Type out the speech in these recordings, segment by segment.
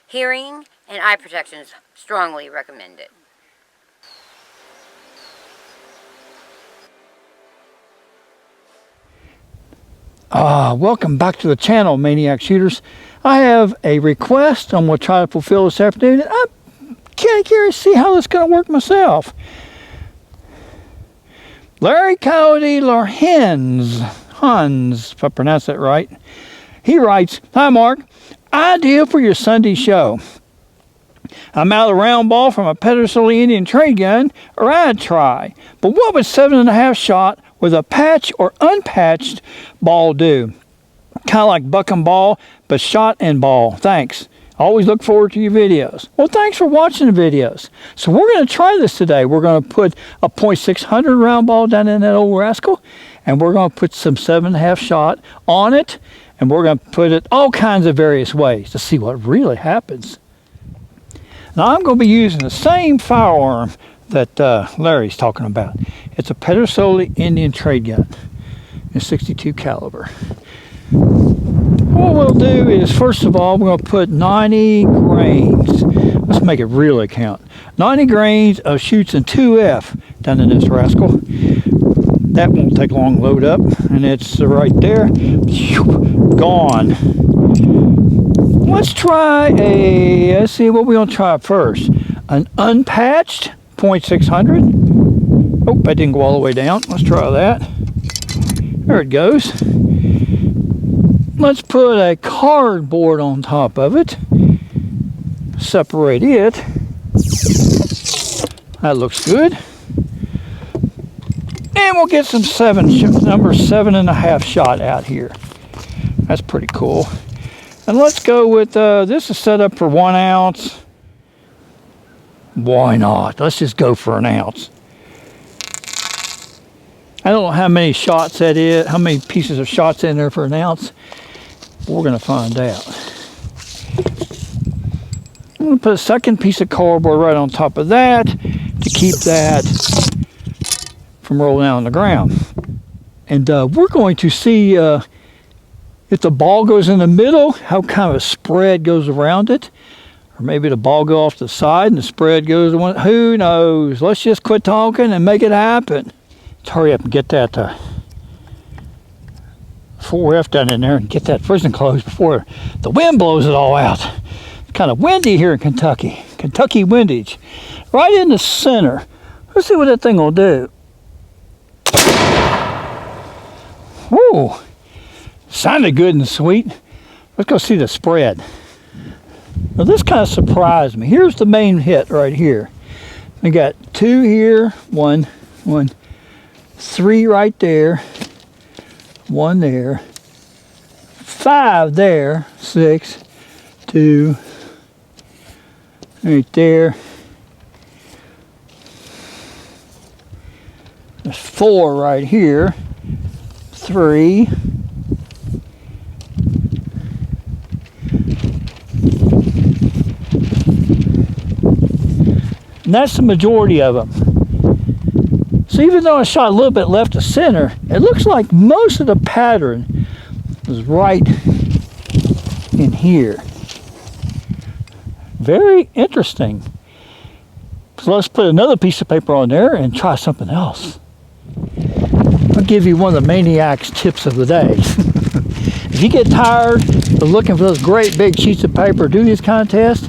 Hearing and eye protection is strongly recommended. Welcome back to the channel, Maniac Shooters. I have a request I'm going to try to fulfill this afternoon. I'm kind of curious to see how this is going to work myself. Larry Coyote Hans, if I pronounce that right. He writes, "Hi Mark, idea for your Sunday show. I'm out of a round ball from a Pedersen Indian trade gun, or I'd try. But what would 7.5 shot with a patch or unpatched ball do? Kind of like buck and ball, but shot and ball. Thanks. Always look forward to your videos." Well, thanks for watching the videos. So we're going to try this today. We're going to put a .600 round ball down in that old rascal, and we're going to put some 7.5 shot on it, and we're going to put it all kinds of various ways to see what really happens. Now I'm going to be using the same firearm that Larry's talking about. It's a Pedersen Indian trade gun, a 62 caliber. What we'll do is, first of all, we're going to put 90 grains. Let's make it really count. 90 grains of shoots in 2F down in this rascal. That won't take long to load up, and it's right there. Gone. Let's try let's see what we're going to try first. An unpatched .600. Oh, that didn't go all the way down. Let's try that. There it goes. Let's put a cardboard on top of it. Separate it. That looks good. And we'll get some number 7.5 shot out here. That's pretty cool. And let's go with, this is set up for 1 ounce. Why not? Let's just go for 1 ounce. I don't know how many shots that is, how many pieces of shots in there for 1 ounce. We're going to find out. I'm going to put a second piece of cardboard right on top of that to keep that from rolling out on the ground. And we're going to see if the ball goes in the middle, how kind of a spread goes around it. Or maybe the ball goes off to the side and the spread goes to one. Who knows? Let's just quit talking and make it happen. Let's hurry up and get that 4F down in there and get that prison closed before the wind blows it all out. It's kind of windy here in Kentucky. Kentucky windage. Right in the center. Let's see what that thing will do. Whoa. Sounded good and sweet. Let's go see the spread. Now this kind of surprised me. Here's the main hit right here. We got 2 here, 1, 3 right there, 1 there, 5 there, 6, 2, right there. There's 4 right here, 3. And that's the majority of them. So even though I shot a little bit left of center, it looks like most of the pattern is right in here. Very interesting. So let's put another piece of paper on there and try something else. I'll give you one of the Maniac's tips of the day. If you get tired of looking for those great big sheets of paper to do these contests,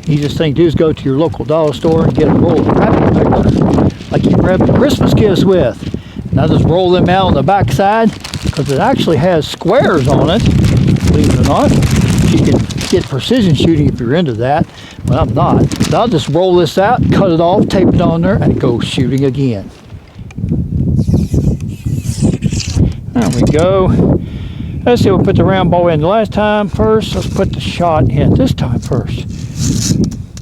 easiest thing to do is go to your local dollar store and get a roll of wrapping paper, like you wrap Christmas gifts with. Now just roll them out on the back side, because it actually has squares on it, believe it or not. You can get precision shooting if you're into that, but I'm not. So I'll just roll this out, cut it off, tape it on there, and go shooting again. There we go. Let's see, we'll put the round ball in the last time first. Let's put the shot in this time first.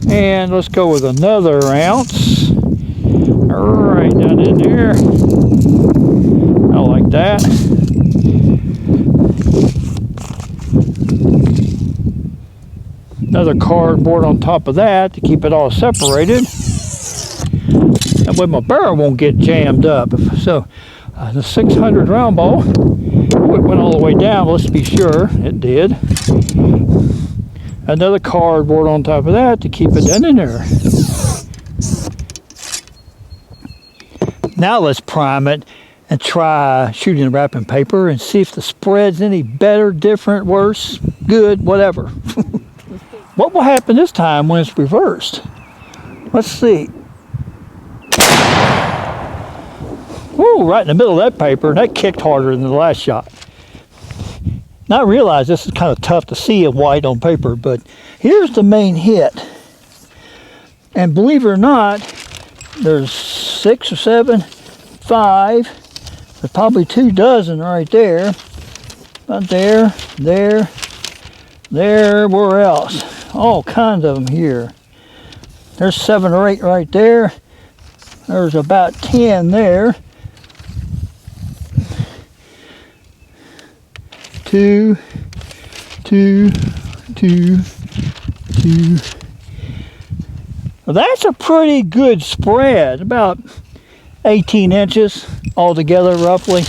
And let's go with another ounce. Right down in there. I like that. Another cardboard on top of that to keep it all separated. That way my barrel won't get jammed up. So the 600 round ball, it went all the way down. Let's be sure it did. another cardboard on top of that to keep it in there. Now let's prime it and try shooting the wrapping paper and see if the spread's any better, different, worse, good, whatever. What will happen this time when it's reversed? Let's see. Woo, right in the middle of that paper, and that kicked harder than the last shot. Now I realize this is kind of tough to see in white on paper, but here's the main hit. And believe it or not, there's 6 or 7, 5, there's probably 2 dozen right there. About there, where else? All kinds of them here. There's 7 or 8 right there. There's about 10 there. 2, 2, 2, 2. Well, that's a pretty good spread, about 18 inches altogether roughly.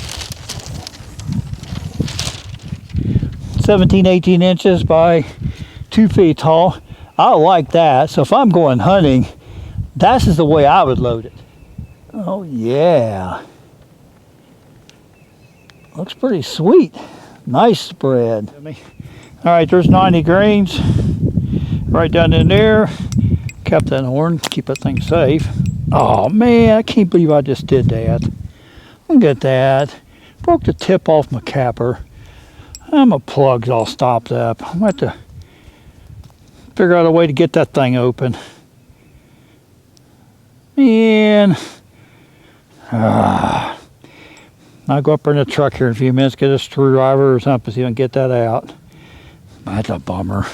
17, 18 inches by 2 feet tall. I like that. So if I'm going hunting, this is the way I would load it. Oh yeah. Looks pretty sweet. Nice spread. All right, there's 90 grains right down in there. Kept that horn, keep that thing safe. Oh man, I can't believe I just did that. Look at that. Broke the tip off my capper. My plug's all stopped up. I'm going to have to figure out a way to get that thing open. Man. I'll go up there in the truck here in a few minutes, get a screwdriver or something, see if I can get that out. That's a bummer.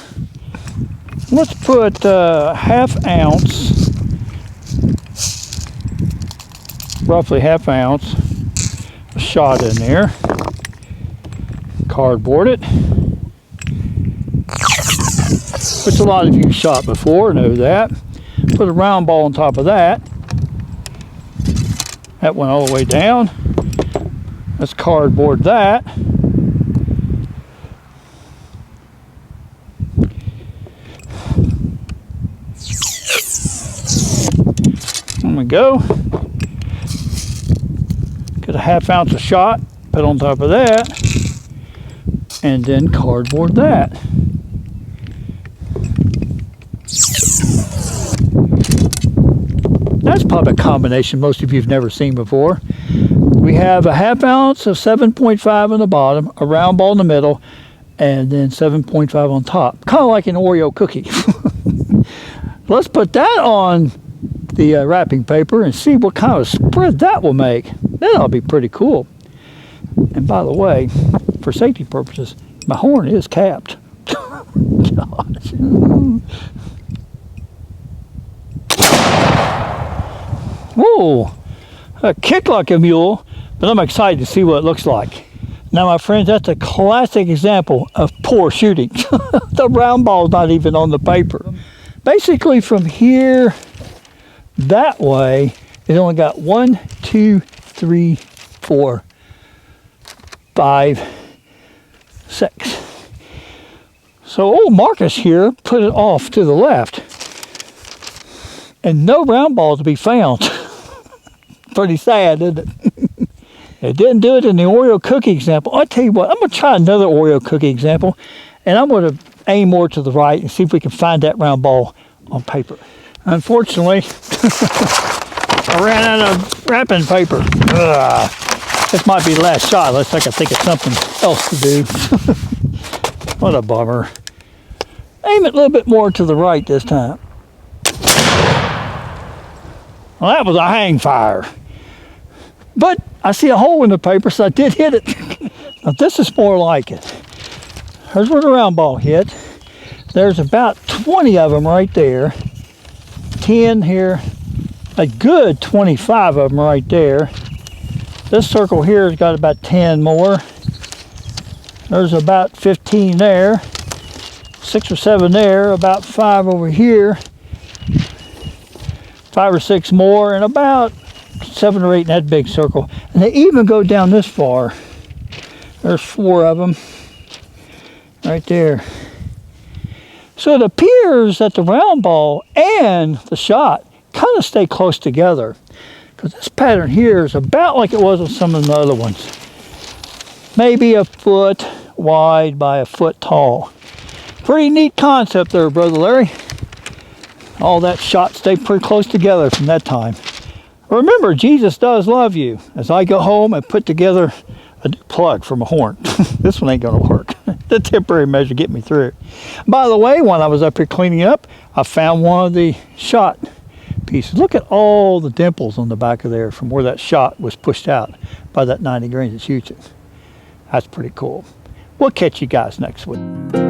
Let's put ½ ounce, roughly ½ ounce, shot in there. Cardboard it, which a lot of you shot before know that. Put a round ball on top of that. That went all the way down. Let's cardboard that. There we go. Get a ½ ounce of shot, put on top of that, and then cardboard that. That's probably a combination most of you have never seen before. We have a ½ ounce of 7.5 on the bottom, a round ball in the middle, and then 7.5 on top. Kind of like an Oreo cookie. Let's put that on the wrapping paper and see what kind of spread that will make. That'll be pretty cool. And by the way, for safety purposes, my horn is capped. Gosh. Whoa, a kick like a mule, but I'm excited to see what it looks like. Now, my friends, that's a classic example of poor shooting. The round ball's not even on the paper. Basically, from here that way, it only got 1, 2, 3, 4, 5, 6. So old Marcus here put it off to the left, and no round ball to be found. Pretty sad, isn't it? It didn't do it in the Oreo cookie example. I'll tell you what, I'm going to try another Oreo cookie example, and I'm going to aim more to the right and see if we can find that round ball on paper. Unfortunately, I ran out of wrapping paper. Ugh. This might be the last shot unless I can think of something else to do. What a bummer. Aim it a little bit more to the right this time. Well, that was a hang fire. But I see a hole in the paper, so I did hit it. Now this is more like it. Here's where the round ball hit. There's about 20 of them right there. 10 here. A good 25 of them right there. This circle here has got about 10 more. There's about 15 there. 6 or 7 there. About 5 over here. 5 or 6 more, and about 7 or 8 in that big circle. And they even go down this far. There's 4 of them right there. So it appears that the round ball and the shot kind of stay close together, because this pattern here is about like it was with some of the other ones. Maybe a foot wide by a foot tall. Pretty neat concept there, Brother Larry. All that shot stayed pretty close together from that time. Remember, Jesus does love you. As I go home and put together a plug from a horn. This one ain't gonna work. The temporary measure get me through. By the way, when I was up here cleaning up, I found one of the shot pieces. Look at all the dimples on the back of there from where that shot was pushed out by that 90 grains that shoots it. That's pretty cool. We'll catch you guys next week.